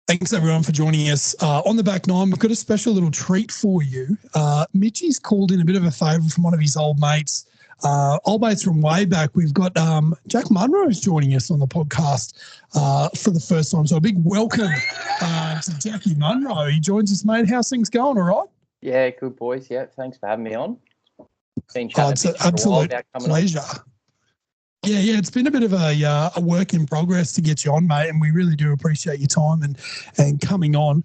Thanks, everyone, for joining us. On the back nine, we've got a special little treat for you. Mitchie's called in a bit of a favour from one of his old mates from way back. We've got Jack Munro is joining us on the podcast for the first time. So a big welcome to Jackie Munro. He joins us, mate. How's things going, all right? Yeah, good, boys. Yeah, thanks for having me on. It's an absolute pleasure. Yeah, it's been a bit of a work in progress to get you on, mate, and we really do appreciate your time and coming on.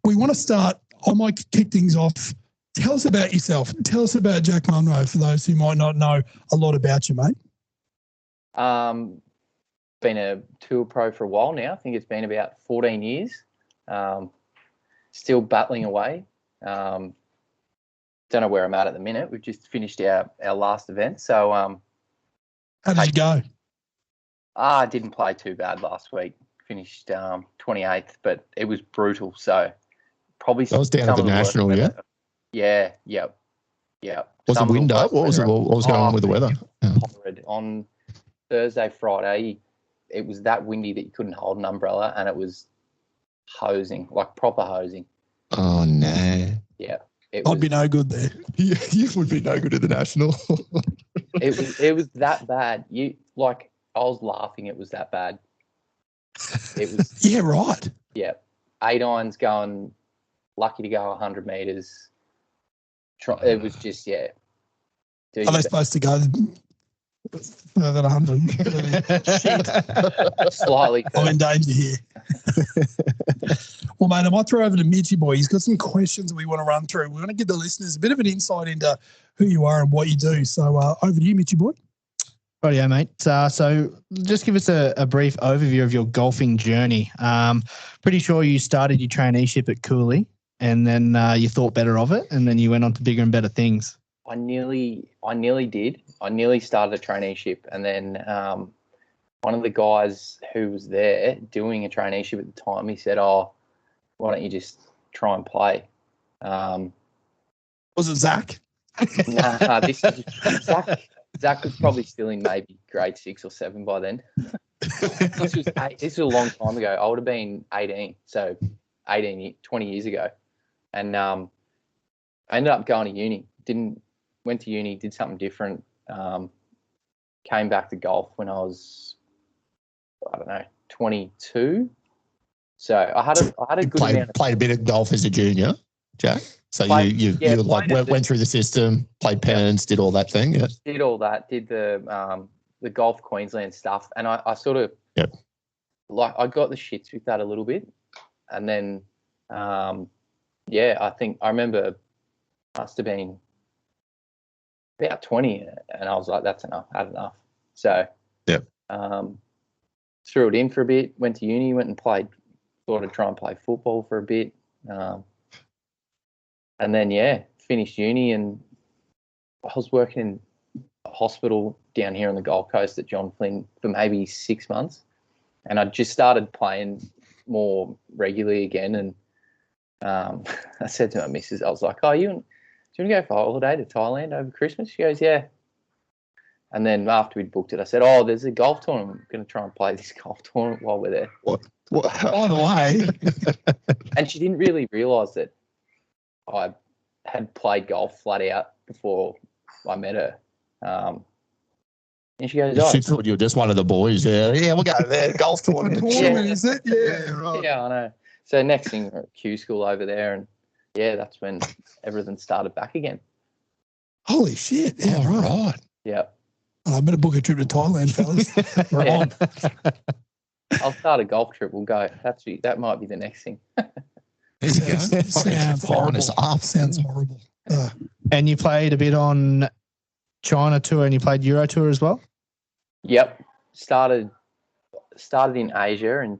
We want to start, I might kick things off. Tell us about yourself. Tell us about Jack Munro for those who might not know a lot about you, mate. Been a tour pro for a while now. I think it's been about 14 years. Still battling away. Don't know where I'm at the minute. We've just finished our last event. So how did you go? I didn't play too bad last week. Finished 28th, but it was brutal. So probably that was down at the national, yeah? Yeah. Was the wind up? What was going on with the weather? Horrid. On Thursday, Friday, it was that windy that you couldn't hold an umbrella, and it was hosing, like proper hosing. Oh, no. Yeah. I'd be no good there. You would be no good at the national. It was that bad. I was laughing. It was that bad. It was. Yeah, right. Yeah. 8 irons going, lucky to go 100 metres. It was just, yeah. Are they supposed to go further than 100? Shit. Slightly. I'm in danger here. Well, mate, I might throw over to Mitchie boy. He's got some questions we want to run through. We want to give the listeners a bit of an insight into who you are and what you do. So over to you, Mitchie boy. Rightio, mate. So just give us a brief overview of your golfing journey. Pretty sure you started your traineeship at Cooley, and then you thought better of it, and then you went on to bigger and better things. I nearly did. I nearly started a traineeship, and then one of the guys who was there doing a traineeship at the time, he said, "Oh, why don't you just try and play?" Was it Zach? Nah, this is Zach was probably still in maybe grade 6 or 7 by then. This was a long time ago. I would have been 18, so 20 years ago. And I ended up going to uni. Went to uni, did something different. Came back to golf when I was, 22. So I had a good amount. Played a bit of golf as a junior, Jack. So you went through the system, played pens, did all that thing. Yeah. Did all that. Did the Golf Queensland stuff, and I sort of I got the shits with that a little bit, and then I think I remember must have been about 20, and I was like, that's enough, I had enough. So threw it in for a bit, went to uni, went and played, thought I'd try and play football for a bit. And then, finished uni, and I was working in a hospital down here on the Gold Coast at John Flynn for maybe 6 months. And I just started playing more regularly again. And I said to my missus, I was like, "Oh, do you want to go for a holiday to Thailand over Christmas?" She goes, "Yeah." And then after we'd booked it, I said, "Oh, there's a golf tournament. I'm going to try and play this golf tournament while we're there." What? By the way. And she didn't really realise that I had played golf flat out before I met her. And she goes, She thought you were just one of the boys. Yeah, we'll go there. Golf tournament. Is it? Yeah, right. Yeah, I know. So next thing, we're at Q school over there, and that's when everything started back again. Holy shit! Yeah, right. Yeah. I better book a trip to Thailand, fellas. We're on. I'll start a golf trip. We'll go. That might be the next thing. Sounds horrible. And you played a bit on China Tour, and you played Euro Tour as well? Yep. Started in Asia, and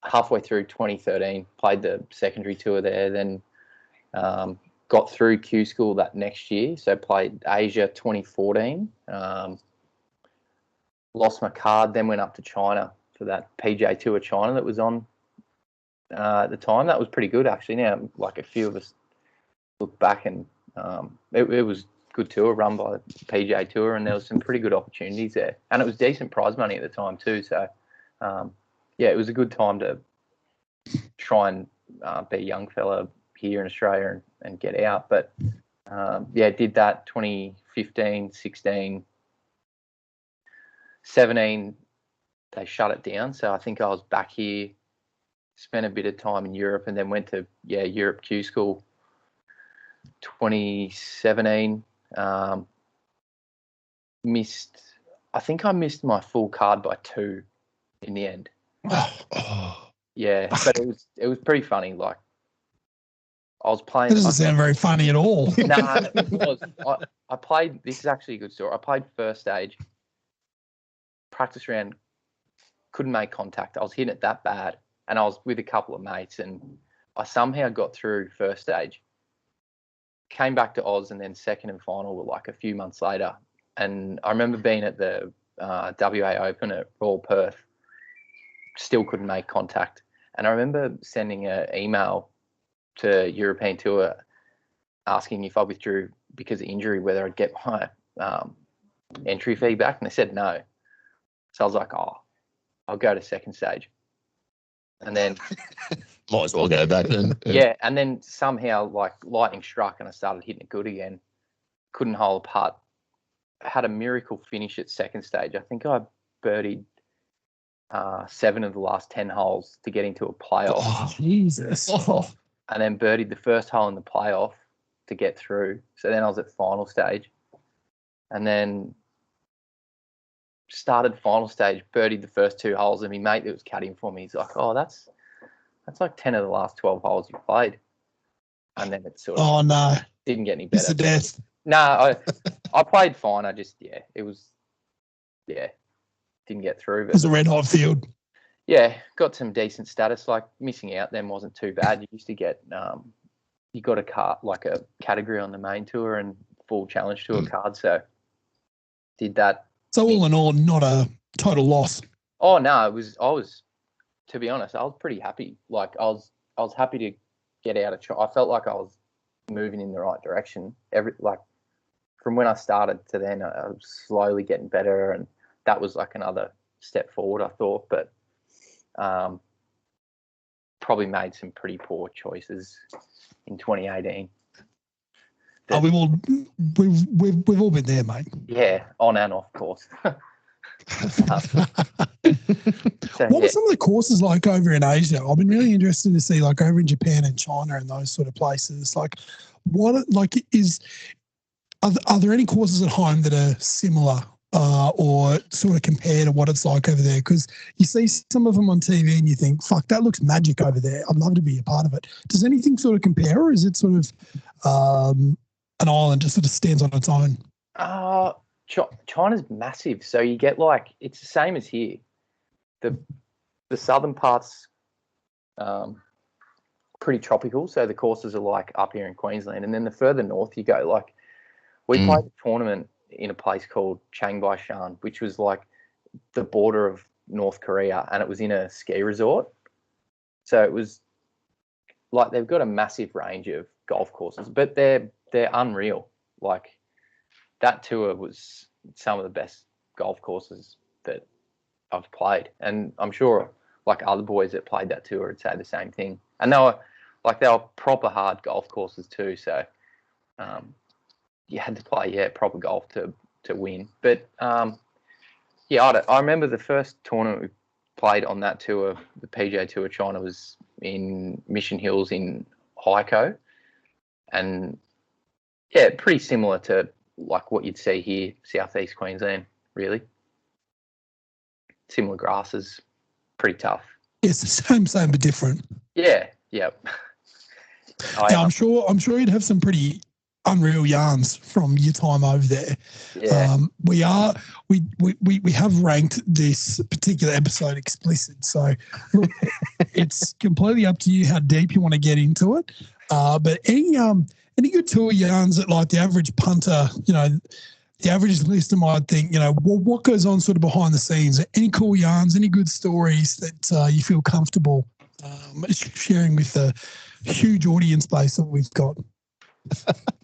halfway through 2013, played the secondary tour there, then got through Q school that next year, so played Asia 2014, lost my card, then went up to China for that PJ Tour China that was on at the time. That was pretty good, actually. Now, like, a few of us look back, and it was a good tour run by the PJ Tour, and there was some pretty good opportunities there, and it was decent prize money at the time too. So yeah, it was a good time to try and be a young fella here in Australia and get out. But yeah, did that 2015, 16, 17. They shut it down. So I think I was back here, spent a bit of time in Europe, and then went to Europe Q School 2017. I think I missed my full card by 2 in the end. Yeah, but it was pretty funny. Like I was playing. That doesn't sound very funny at all. Nah, it was. I played. This is actually a good story. I played first stage, practice round, couldn't make contact. I was hitting it that bad, and I was with a couple of mates, and I somehow got through first stage. Came back to Oz, and then second and final were like a few months later. And I remember being at the WA Open at Royal Perth, still couldn't make contact. And I remember sending an email to European Tour asking if I withdrew because of injury, whether I'd get my entry fee back. And they said no. So I was like, oh, I'll go to second stage. And then might as well go back then. Yeah, and then somehow like lightning struck and I started hitting it good again. Couldn't hole a putt. Had a miracle finish at second stage. I think I birdied 7 of the last 10 holes to get into a playoff. Oh, Jesus. Oh. And then birdied the first hole in the playoff to get through. So then I was at final stage. And then started final stage, birdied the first 2 holes, and my mate that was caddying for me, he's like, oh, that's like 10 of the last 12 holes you played. And then it sort of no, didn't get any better. It's a death. No, I played fine. I just, didn't get through. It was a red hot field. Yeah, got some decent status. Like missing out then wasn't too bad. You used to get, you got a category on the main tour and full challenge tour card. So did that. So all in all, not a total loss. Oh no, I was, to be honest, I was pretty happy. Like I was happy to get out of. I felt like I was moving in the right direction. From when I started to then, I was slowly getting better, and that was like another step forward, I thought. But probably made some pretty poor choices in 2018. We've all been there, mate. Yeah, on and off course. What were some of the courses like over in Asia? I've been really interested to see, like over in Japan and China and those sort of places. Like, are there any courses at home that are similar or sort of compare to what it's like over there? Because you see some of them on TV and you think, fuck, that looks magic over there. I'd love to be a part of it. Does anything sort of compare, or is it sort of an island just sort of stands on its own? China's massive, so you get it's the same as here. The southern parts pretty tropical, so the courses are like up here in Queensland, and then the further north you go, we played a tournament in a place called Chiangbai-shan, which was like the border of North Korea, and it was in a ski resort. So it was like they've got a massive range of golf courses, but they're unreal. Like that tour was some of the best golf courses that I've played, and I'm sure like other boys that played that tour would say the same thing. And they were proper hard golf courses too. So you had to play proper golf to win. But I remember the first tournament we played on that tour, the PGA Tour China, was in Mission Hills in Haikou, and pretty similar to like what you'd see here, southeast Queensland, really. Similar grasses, pretty tough. It's the same but different. Yeah. I'm sure you'd have some pretty unreal yarns from your time over there. Yeah. We have ranked this particular episode explicit, so look, it's completely up to you how deep you want to get into it. But any good tour yarns that like the average punter, the average listener might think, what goes on sort of behind the scenes? Any cool yarns, any good stories that you feel comfortable sharing with the huge audience base that we've got?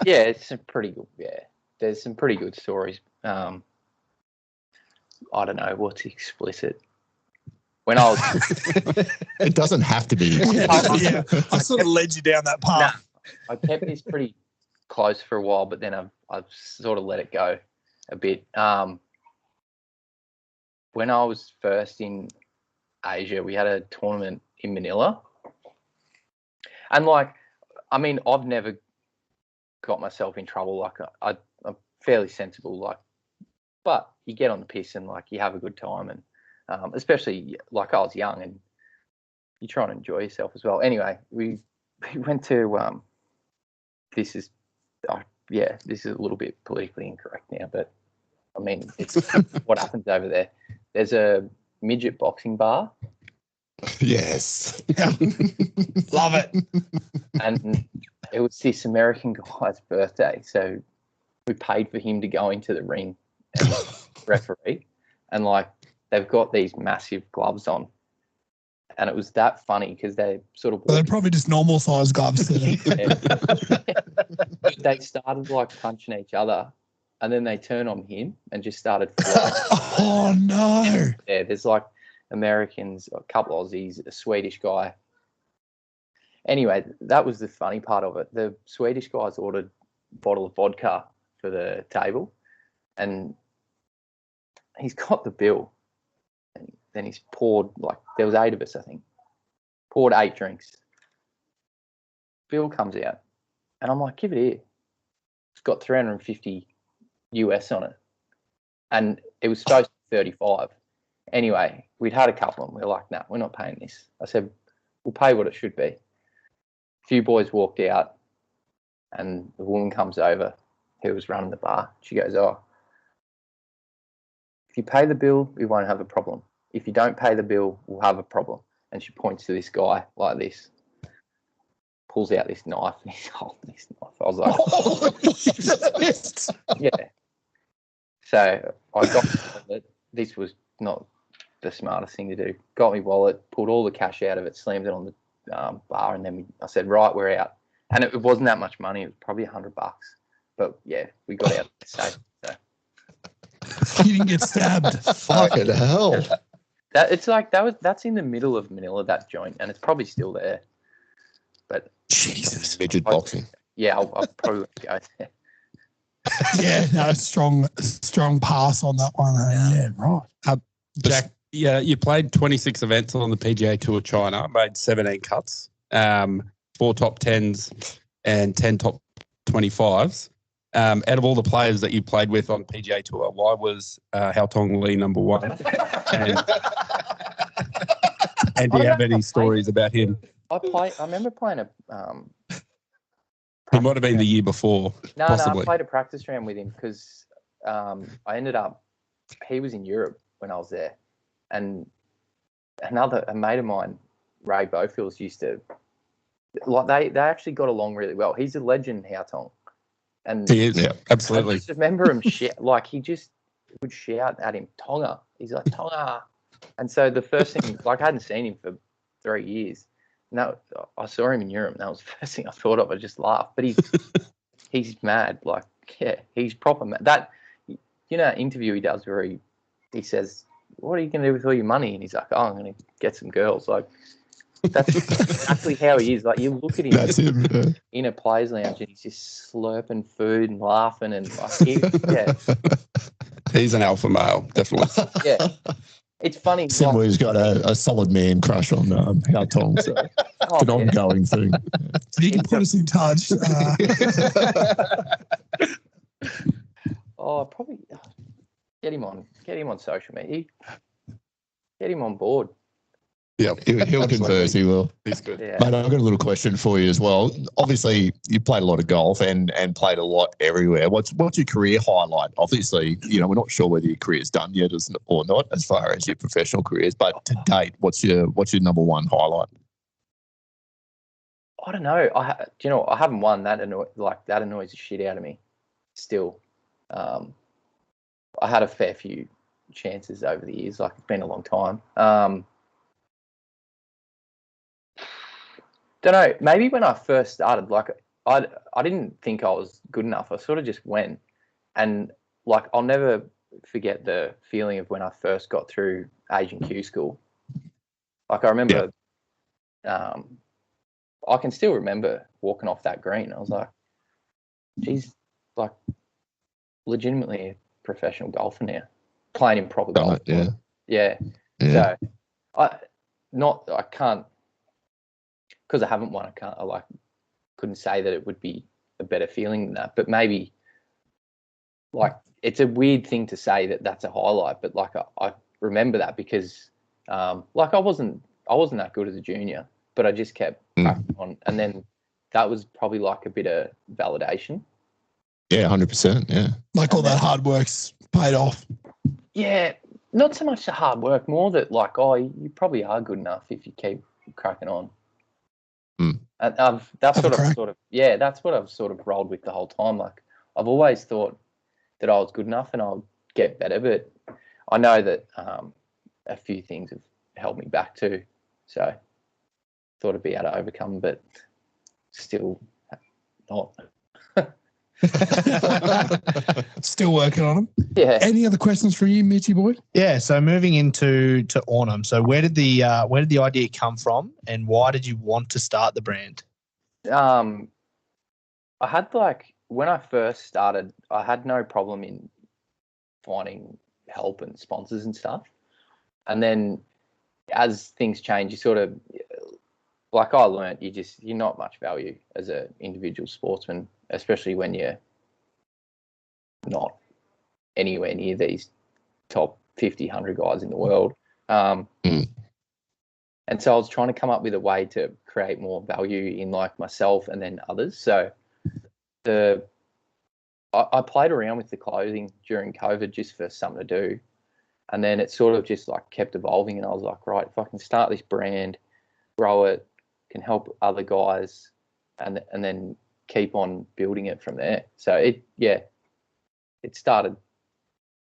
It's some pretty good. Yeah, there's some pretty good stories. I don't know what's explicit. when I was It doesn't have to be. Yeah, I sort of led you down that path. I kept this pretty close for a while, but then I've sort of let it go a bit. When I was first in Asia, we had a tournament in Manila, and I've never got myself in trouble. Like I'm fairly sensible, but you get on the piss and you have a good time, and especially I was young and you try and enjoy yourself as well. Anyway, we went to this is a little bit politically incorrect now, but I mean it's what happens over there. There's a midget boxing bar. Yes. Love it. And it was this American guy's birthday, so we paid for him to go into the ring and referee, and they've got these massive gloves on, and it was that funny because they sort of they're probably just normal size gloves. They started punching each other, and then they turned on him and just started flying. Oh no! Yeah, there's Americans, a couple Aussies, a Swedish guy. Anyway, that was the funny part of it. The Swedish guys ordered a bottle of vodka for the table, and he's got the bill. And then he's poured, there was 8 of us, I think. Poured 8 drinks. Bill comes out, and I'm like, give it here. It's got 350 US on it. And it was supposed to be 35. Anyway, we'd had a couple, and we were like, nah, we're not paying this. I said, we'll pay what it should be. A few boys walked out, and the woman comes over who was running the bar. She goes, oh, if you pay the bill, we won't have a problem. If you don't pay the bill, we'll have a problem. And she points to this guy like this, pulls out this knife, and he's holding this knife. I was like, yeah. So I got my wallet. This was not the smartest thing to do. Got my wallet, pulled all the cash out of it, slammed it on the bar, and then I said, right, we're out. And it wasn't that much money. It was probably $100. But yeah, we got out safe. So. You didn't get stabbed. Fucking hell. That's in the middle of Manila, that joint, and it's probably still there. But Jesus, midget boxing. Yeah, I'll probably go there. Yeah, no, strong pass on that one. Yeah, right. Jack, you played 26 events on the PGA Tour China, made 17 cuts, 4 top 10s and 10 top 25s. Out of all the players that you played with on PGA Tour, why was Hao Tong Lee number 1? And do you have any stories about him? I remember playing a. He might have been the year before. No, possibly. I played a practice round with him because I ended up. He was in Europe when I was there, and a mate of mine, Ray Bowfields, used to they actually got along really well. He's a legend, Hao Tong. And he is, yeah, absolutely. I just remember him he just would shout at him, Tonga. He's like, Tonga. And so the first thing, I hadn't seen him for 3 years. No, I saw him in Europe, and that was the first thing I thought of. I just laughed. But he's mad. He's proper mad. That interview he does where he says, what are you going to do with all your money? And he's like, oh, I'm going to get some girls. That's exactly how he is. You look at him, That's him, in a players' lounge, and he's just slurping food and laughing, and he's an alpha male, definitely. Yeah, it's funny. Simwu's got a solid man crush on Hao Tong, so it's an ongoing thing. So you can put us in touch. Probably get him on social media. Get him on board. Yeah, he'll converse. He will. He's good. Yeah. Mate, I've got a little question for you as well. Obviously, you played a lot of golf and played a lot everywhere. What's your career highlight? Obviously, we're not sure whether your career's done yet or not as far as your professional careers, but to date, what's your number one highlight? I don't know. I haven't won. That annoys the shit out of me. Still, I had a fair few chances over the years. It's been a long time. Don't know. Maybe when I first started, I didn't think I was good enough. I sort of just went, and I'll never forget the feeling of when I first got through Asian Q school, Like I remember, I can still remember walking off that green. I was like, geez, like legitimately a professional golfer now, playing in proper golf. Yeah. So I can't, because I haven't won. Couldn't say that it would be a better feeling than that, but maybe like it's a weird thing to say that that's a highlight, but like I remember that because like I wasn't that good as a junior, but I just kept cracking on, and then that was probably like a bit of validation. Yeah, 100%. Yeah, like all that hard work's paid off. Yeah, not so much the hard work, more that like, oh, you probably are good enough if you keep cracking on. And that's what I've sort of rolled with the whole time. Like I've always thought that I was good enough and I'll get better, but I know that a few things have held me back too. So thought I'd be able to overcome, but still not. Still working on them. Yeah. Any other questions for you, Mitchy boy? Yeah. So moving into Ornum. So where did the idea come from, and why did you want to start the brand? I had when I first started, I had no problem in finding help and sponsors and stuff. And then as things change, you sort of, like I learned, you're not much value as an individual sportsman, especially when you're not anywhere near these top 50, 100 guys in the world. And so I was trying to come up with a way to create more value in like myself and then others. So I played around with the clothing during COVID just for something to do. And then it sort of just like kept evolving. And I was like, right, if I can start this brand, grow it, can help other guys, and then keep on building it from there. So it started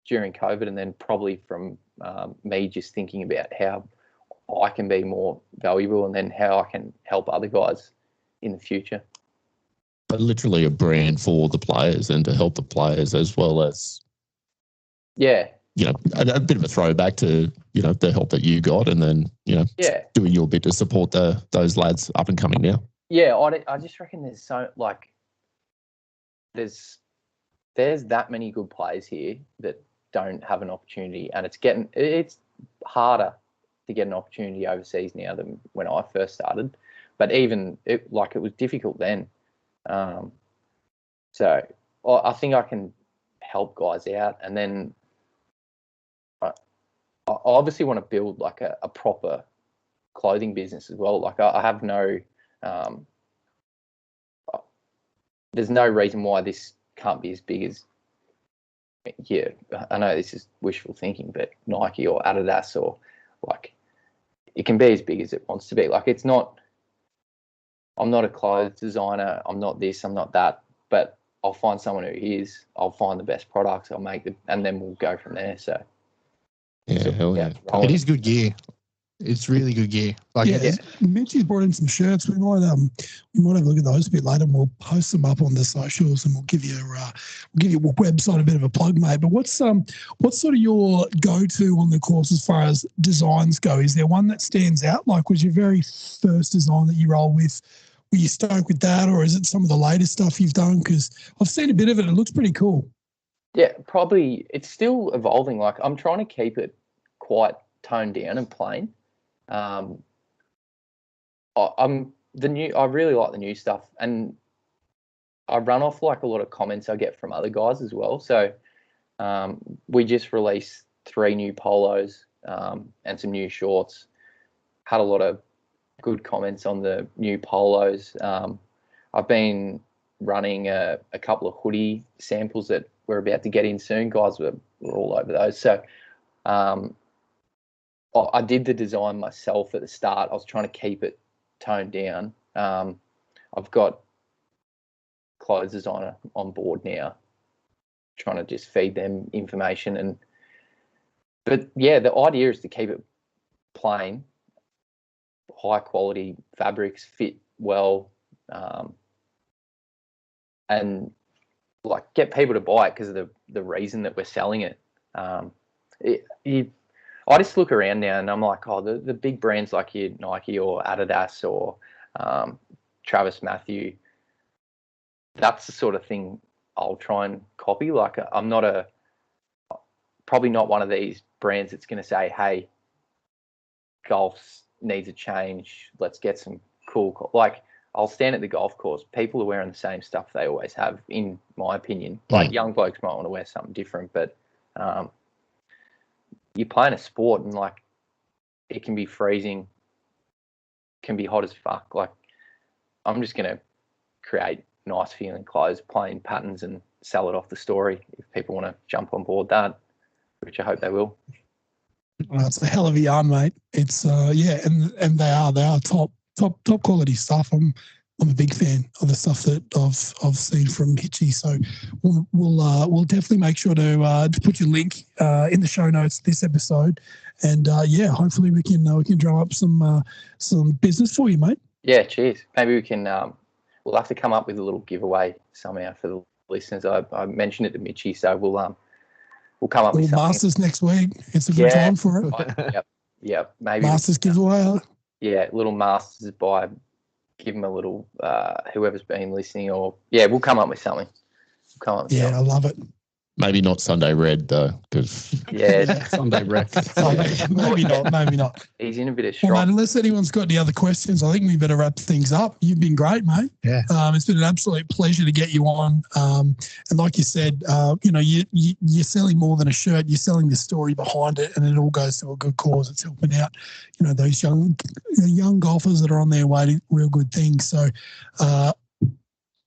during COVID, and then probably from me just thinking about how I can be more valuable and then how I can help other guys in the future. But literally a brand for the players and to help the players, as well as a bit of a throwback to the help that you got, and then doing your bit to support those lads up and coming now. Yeah, I just reckon there's there's that many good players here that don't have an opportunity, and it's harder to get an opportunity overseas now than when I first started. But even it was difficult then. So I think I can help guys out, and then I obviously want to build like a proper clothing business as well. Like I have no, there's no reason why this can't be as big as, I know this is wishful thinking, but Nike or Adidas, or like it can be as big as it wants to be. Like I'm not a clothes designer. I'm not this, I'm not that, but I'll find someone who is. I'll find the best products. I'll make them, and then we'll go from there. So hell yeah. It is good gear. It's really good gear. Mitch's brought in some shirts. We might have a look at those a bit later, and we'll post them up on the socials, and we'll give your website a bit of a plug, mate. But what's sort of your go-to on the course as far as designs go? Is there one that stands out? Like, was your very first design that you roll with? Were you stoked with that, or is it some of the latest stuff you've done? Because I've seen a bit of it. It looks pretty cool. Yeah, probably. It's still evolving. Like I'm trying to keep it quite toned down and plain. I really like the new stuff, and I run off like a lot of comments I get from other guys as well. So we just released 3 new polos and some new shorts. Had a lot of good comments on the new polos. I've been running a couple of hoodie samples that we're about to get in soon. Guys were all over those. So I did the design myself at the start. I was trying to keep it toned down. I've got clothes designer on board now, trying to just feed them information. But yeah, the idea is to keep it plain, high quality fabrics, fit well, and like get people to buy it because of the reason that we're selling it. I just look around now and I'm like, oh, the big brands like your Nike or Adidas or Travis Matthew, that's the sort of thing I'll try and copy. Like I'm not probably not one of these brands that's going to say, hey, golf needs a change. Let's get some cool, like I'll stand at the golf course. People are wearing the same stuff they always have, in my opinion. Like young blokes might want to wear something different, but you're playing a sport and like it can be freezing, can be hot as fuck. Like I'm just going to create nice feeling clothes, plain patterns, and sell it off the story if people want to jump on board that, which I hope they will. Well, it's a hell of a yarn, mate. It's and they are top quality stuff. I'm a big fan of the stuff that I've seen from Hitchy. So we'll definitely make sure to put your link in the show notes this episode, and hopefully we can drum up some business for you, mate. Yeah, cheers. Maybe we can. We'll have to come up with a little giveaway somehow for the listeners. I mentioned it to Mitchy, so we'll come up with something. Masters next week. It's a good time for it. Yep. Maybe Masters giveaway. Yeah, little Masters by. Give them a little. Whoever's been listening, or we'll come up with something. I love it. Maybe not Sunday Red though, because Sunday Red. Maybe not. He's in a bit of shock. Well, mate, unless anyone's got any other questions, I think we better wrap things up. You've been great, mate. Yeah. It's been an absolute pleasure to get you on. And like you said, you're selling more than a shirt. You're selling the story behind it, and it all goes to a good cause. It's helping out, those young golfers that are on their way to real good things. So,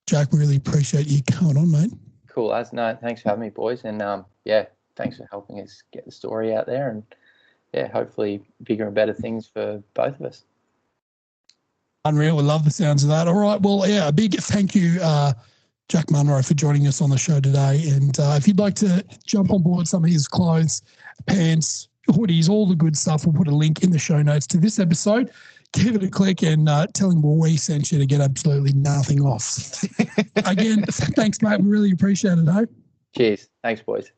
Jack, we really appreciate you coming on, mate. Cool, no, thanks for having me, boys, and thanks for helping us get the story out there, and hopefully bigger and better things for both of us. Unreal, we love the sounds of that. All right, well, a big thank you, Jack Munro, for joining us on the show today. And if you'd like to jump on board some of his clothes, pants, hoodies, all the good stuff, we'll put a link in the show notes to this episode. Give it a click and tell him we sent you to get absolutely nothing off. Again, thanks, mate. We really appreciate it, hey? Cheers. Thanks, boys.